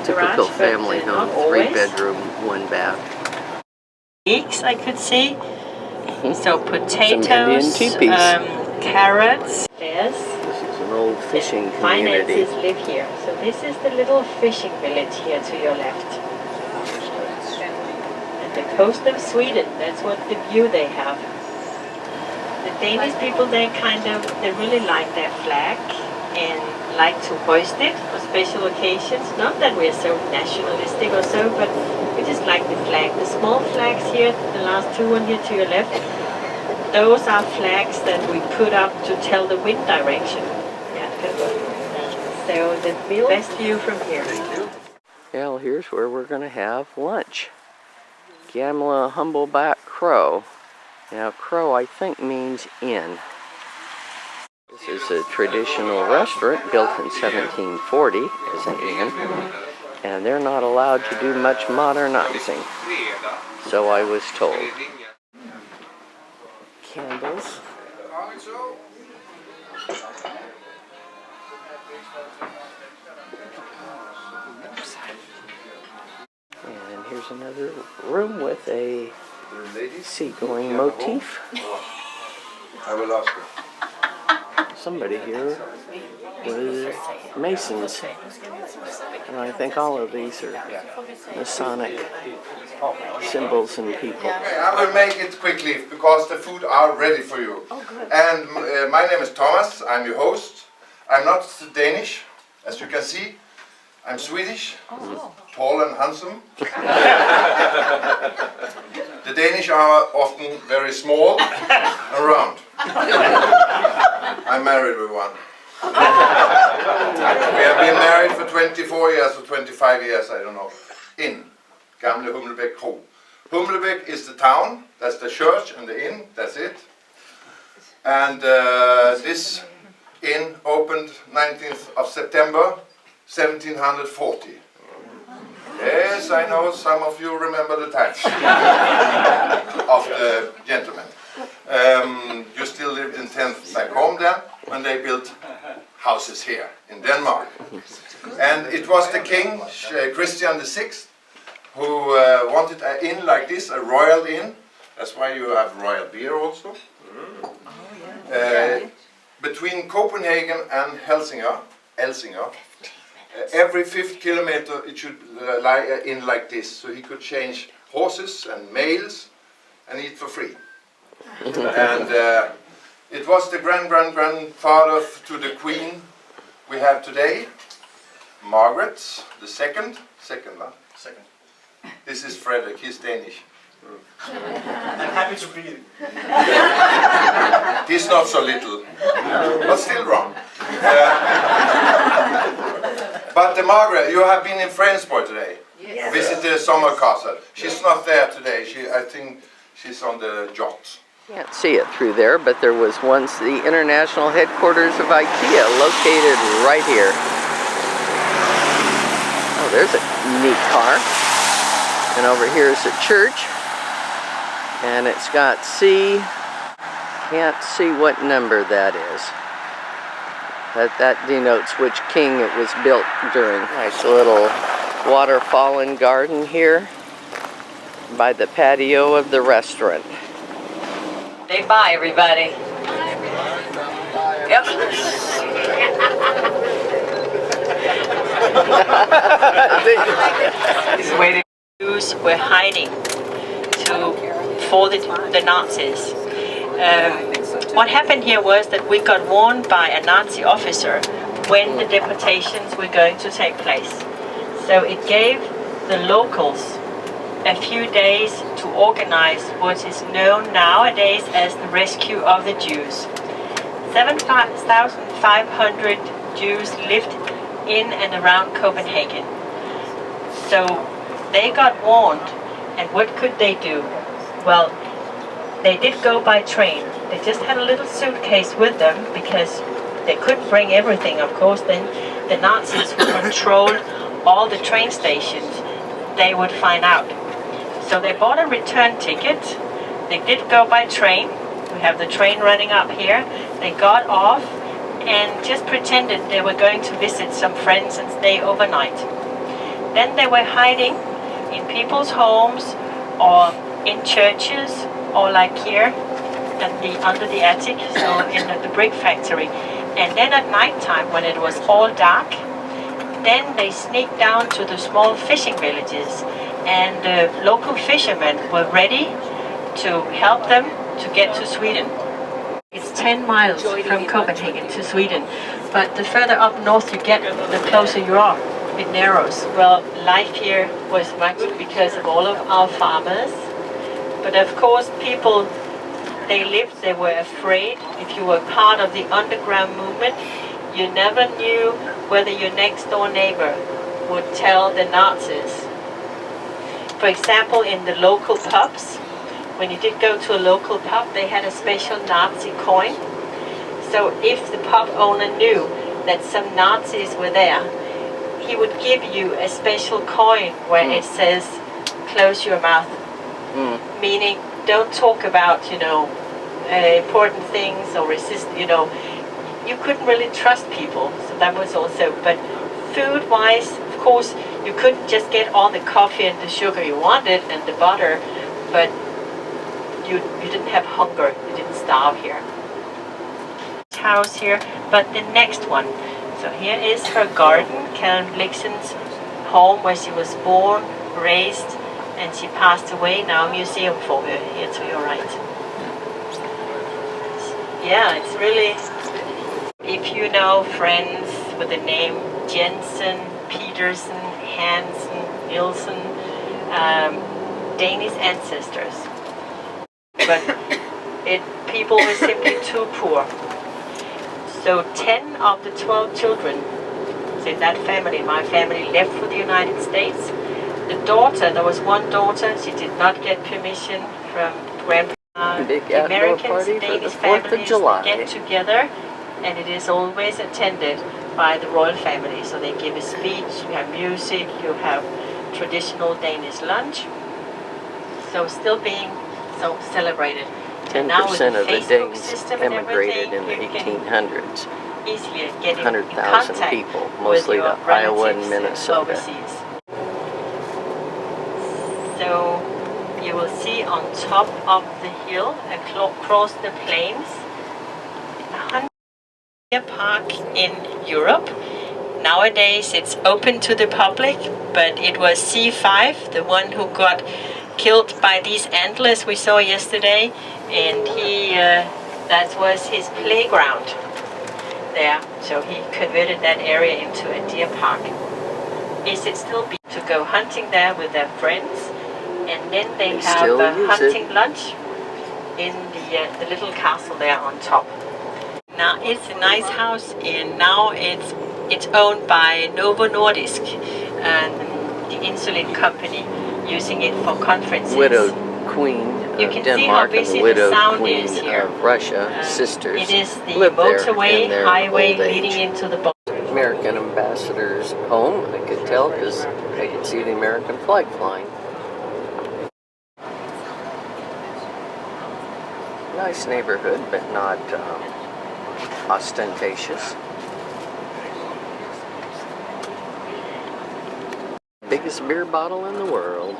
typical family home, 3-bedroom, 1-bath. Leeks I could see. So potatoes, carrots. Yes. This is an old fishing community. Finances live here. So this is the little fishing village here to your left. And the coast of Sweden, that's what the view they have. The Danish people, they really like their flag and like to hoist it for special occasions. Not that we're so nationalistic or so, but we just like the flag. The small flags here, the last two one here to your left, those are flags that we put up to tell the wind direction. Yeah, so the best view from here. Well, here's where we're going to have lunch. Gamla Humbleback Crow. Now, crow, I think, means inn. This is a traditional restaurant built in 1740 as an inn, and they're not allowed to do much modernizing, so I was told. Candles. And here's another room with a seagoing motif. I will ask you. Somebody here was Masons, and I think all of these are Masonic symbols and people. Okay, I will make it quickly because the food are ready for you. Oh, good. And my name is Thomas. I'm your host. I'm not Danish, as you can see. I'm Swedish, tall and handsome. The Danish are often very small and round. I'm married with one. We have been married for 24 years or 25 years, I don't know. In Gamle Humlebæk Kro. Humlebæk is the town, that's the church, and the inn, that's it. And this inn opened 19th of September 1740. Yes, I know some of you remember the times of the gentleman. You still lived in 10th back home then, when they built houses here in Denmark. And it was the king, Christian VI, who wanted an inn like this, a royal inn. That's why you have royal beer also. Between Copenhagen and Helsingør, every 5th kilometer it should lie in like this, so he could change horses and mails and eat for free. And it was the grandfather to the queen we have today, Margaret the second. This is Frederick, he's Danish. I'm happy to be here. He's not so little, but still wrong. But Margaret, you have been in Fredericksborg today. Yes. Visit the summer castle. She's not there today. I think she's on the yacht. Can't see it through there, but there was once the international headquarters of IKEA located right here. Oh, there's a neat car. And over here is a church. And it's got C. Can't see what number that is. That denotes which king it was built during. Nice little waterfall and garden here by the patio of the restaurant. Say bye, everybody. Yep. He's waiting. Jews were hiding for the Nazis. What happened here was that we got warned by a Nazi officer when the deportations were going to take place. So it gave the locals a few days to organize what is known nowadays as the rescue of the Jews. 7,500 Jews lived in and around Copenhagen. So they got warned, and what could they do? Well, they did go by train. They just had a little suitcase with them because they couldn't bring everything, of course. Then the Nazis who controlled all the train stations, they would find out. So they bought a return ticket. They did go by train. We have the train running up here. They got off and just pretended they were going to visit some friends and stay overnight. Then they were hiding in people's homes or in churches or like here under the attic, so in the brick factory. And then at night time, when it was all dark, then they sneaked down to the small fishing villages, and the local fishermen were ready to help them to get to Sweden. It's 10 miles from Copenhagen to Sweden, but the further up north you get, the closer you are. It narrows. Well, life here was much because of all of our farmers, but of course people, they were afraid. If you were part of the underground movement, you never knew whether your next door neighbor would tell the Nazis. For example, in the local pubs, when you did go to a local pub, they had a special Nazi coin. So if the pub owner knew that some Nazis were there, he would give you a special coin where it says, "Close your mouth." Meaning, don't talk about, important things or resist, you couldn't really trust people. So that was also, but food-wise, of course, you couldn't just get all the coffee and the sugar you wanted and the butter, but you didn't have hunger, you didn't starve here. House here, but the next one. So here is her garden, Karen Blixen's home where she was born, raised, and she passed away. Now museum for her here to your right. Yeah, it's really, if you know friends with the name Jensen, Petersen, Hansen, Nielsen, Danish ancestors. But people were simply too poor. So 10 of the 12 children, so in that family, my family, left for the United States. The daughter, there was one daughter, she did not get permission from grandpa. Big The outdoor Americans party and for Danish the 4th of families July. get together, and it is always attended by the royal family. So they give a speech, you have music, you have traditional Danish lunch. So still being so celebrated. 10% of the Danes system and emigrated in the everything, 1800s. Easily get in 100,000 contact people, with mostly your to Iowa and relatives Minnesota. overseas. So you will see on top of the hill, across the plains, a park in Europe. Nowadays it's open to the public, but it was C5, the one who got killed by these antlers we saw yesterday, and that was his playground there. So he converted that area into a deer park. Is it still to go hunting there with their friends, and then they have a hunting lunch in the little castle there on top. Now it's a nice house, and now it's owned by Novo Nordisk, and the insulin company, using it for conferences. Widowed Queen You of can see how Denmark and busy the widowed the sound Queen is here. of Russia, sisters, It is the lived there motorway in their highway old age. leading into the American ambassador's home, I could tell because I could see the American flag flying. Nice neighborhood, but not ostentatious. Biggest beer bottle in the world.